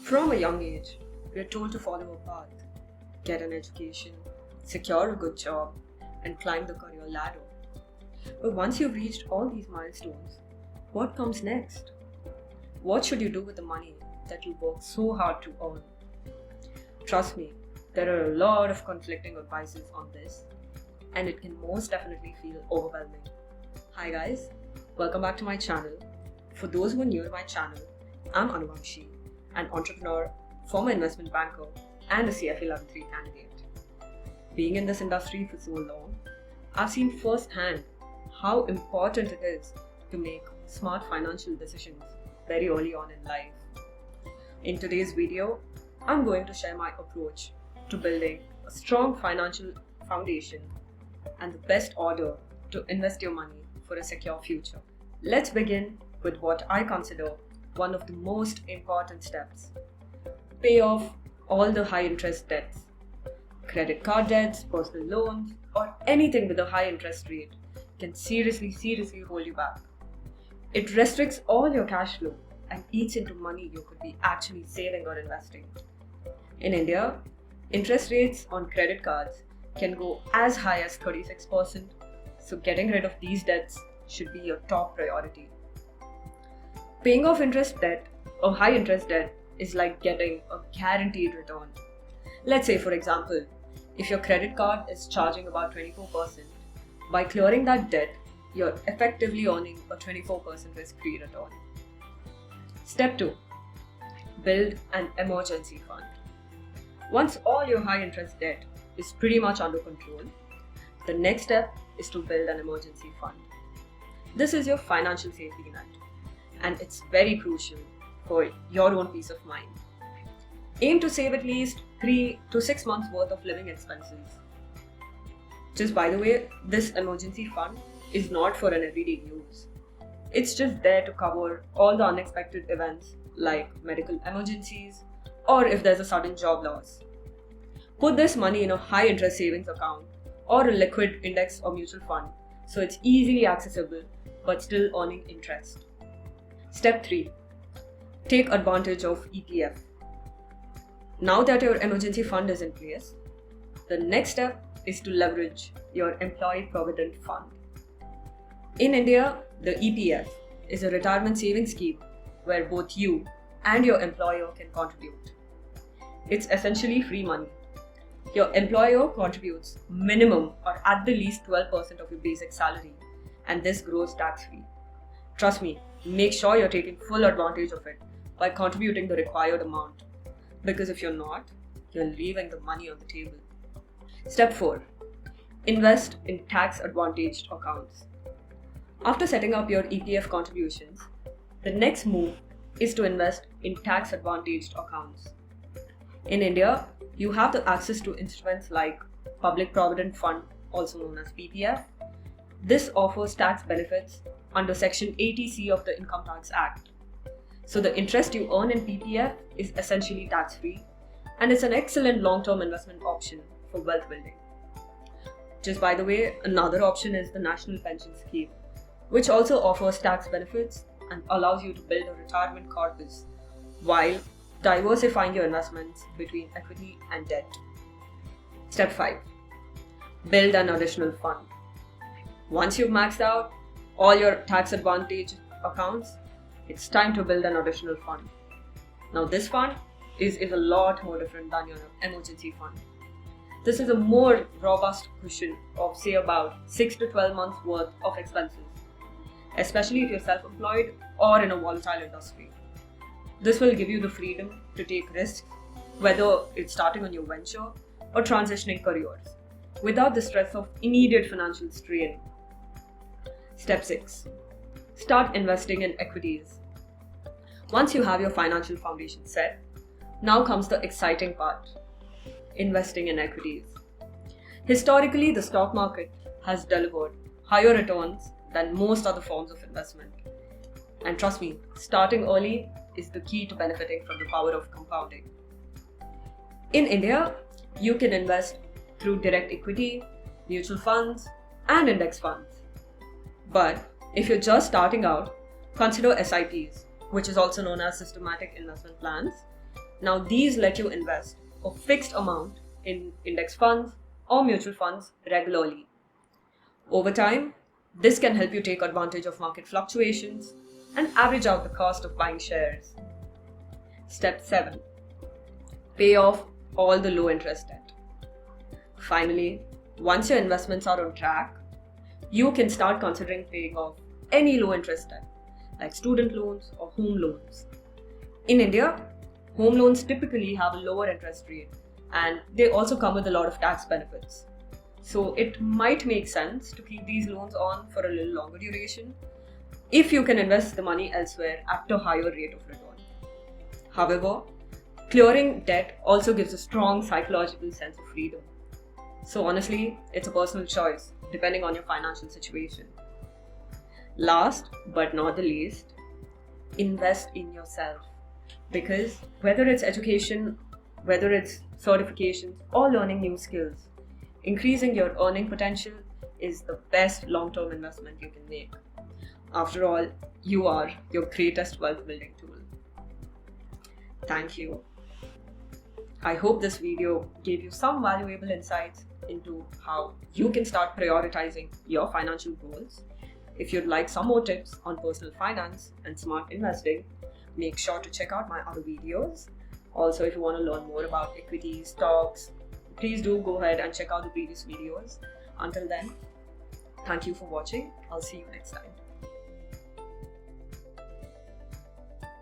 From a young age, we are told to follow a path, get an education, secure a good job, and climb the career ladder. But once you've reached all these milestones, what comes next? What should you do with the money that you worked so hard to earn? Trust me, there are a lot of conflicting advices on this, and it can most definitely feel overwhelming. Hi guys, welcome back to my channel. For those who are new to my channel, I'm Anuvamshi, an entrepreneur, former investment banker, and a CFA Level 3 candidate. Being in this industry for so long, I've seen firsthand how important it is to make smart financial decisions very early on in life. In today's video, I'm going to share my approach to building a strong financial foundation and the best order to invest your money for a secure future. Let's begin with what I consider one of the most important steps. Pay off all the high interest debts. Credit card debts, personal loans, or anything with a high interest rate can seriously hold you back. It restricts all your cash flow and eats into money you could be actually saving or investing. In India, interest rates on credit cards can go as high as 36%, so getting rid of these debts should be your top priority. Paying off interest debt or high interest debt is like getting a guaranteed return. Let's say, for example, if your credit card is charging about 24%, by clearing that debt, you're effectively earning a 24% risk-free return. Step 2. Build an emergency fund. Once all your high interest debt is pretty much under control, the next step is to build an emergency fund. This is your financial safety net, and it's very crucial for your own peace of mind. Aim to save at least 3 to 6 months worth of living expenses. Just by the way, this emergency fund is not for an everyday use. It's just there to cover all the unexpected events like medical emergencies or if there's a sudden job loss. Put this money in a high interest savings account or a liquid index or mutual fund so it's easily accessible but still earning interest. Step 3. Take advantage of EPF. Now that your emergency fund is in place, the next step is to leverage your employee provident fund. In India, the EPF is a retirement savings scheme where both you and your employer can contribute. It's essentially free money. Your employer contributes minimum or at the least 12% of your basic salary, and this grows tax-free. Trust me, make sure you're taking full advantage of it by contributing the required amount, because if you're not, you're leaving the money on the table. Step 4. Invest in tax-advantaged accounts. After setting up your EPF contributions, the next move is to invest in tax-advantaged accounts. In India, you have the access to instruments like Public Provident Fund, also known as PPF. This offers tax benefits under Section 80C of the Income Tax Act. So the interest you earn in PPF is essentially tax-free, and it's an excellent long-term investment option for wealth building. Just by the way, another option is the National Pension Scheme, which also offers tax benefits and allows you to build a retirement corpus while diversifying your investments between equity and debt. Step 5. Build an additional fund. Once you've maxed out all your tax advantage accounts, it's time to build an additional fund. Now this fund is a lot more different than your emergency fund. This is a more robust cushion of say about 6 to 12 months worth of expenses, especially if you're self-employed or in a volatile industry. This will give you the freedom to take risks, whether it's starting a new venture or transitioning careers, without the stress of immediate financial strain. Step 6. Start investing in equities. Once you have your financial foundation set, now comes the exciting part: investing in equities. Historically, the stock market has delivered higher returns than most other forms of investment. And trust me, starting early is the key to benefiting from the power of compounding. In India, you can invest through direct equity, mutual funds, and index funds. But if you're just starting out, consider SIPs, which is also known as systematic investment plans, Now, these let you invest a fixed amount in index funds or mutual funds regularly. Over time, this can help you take advantage of market fluctuations and average out the cost of buying shares. Step 7. Pay off all the low interest debt. Finally, once your investments are on track, you can start considering paying off any low interest debt like student loans or home loans. In India, home loans typically have a lower interest rate and they also come with a lot of tax benefits. So it might make sense to keep these loans on for a little longer duration if you can invest the money elsewhere at a higher rate of return. However, clearing debt also gives a strong psychological sense of freedom. So honestly, it's a personal choice depending on your financial situation. Last but not the least, invest in yourself. Because whether it's education, whether it's certifications or learning new skills, increasing your earning potential is the best long-term investment you can make. After all, you are your greatest wealth building tool. Thank you. I hope this video gave you some valuable insights into how you can start prioritizing your financial goals. If you'd like some more tips on personal finance and smart investing, make sure to check out my other videos. Also, if you want to learn more about equities, stocks, please do go ahead and check out the previous videos. Until then, thank you for watching. I'll see you next time.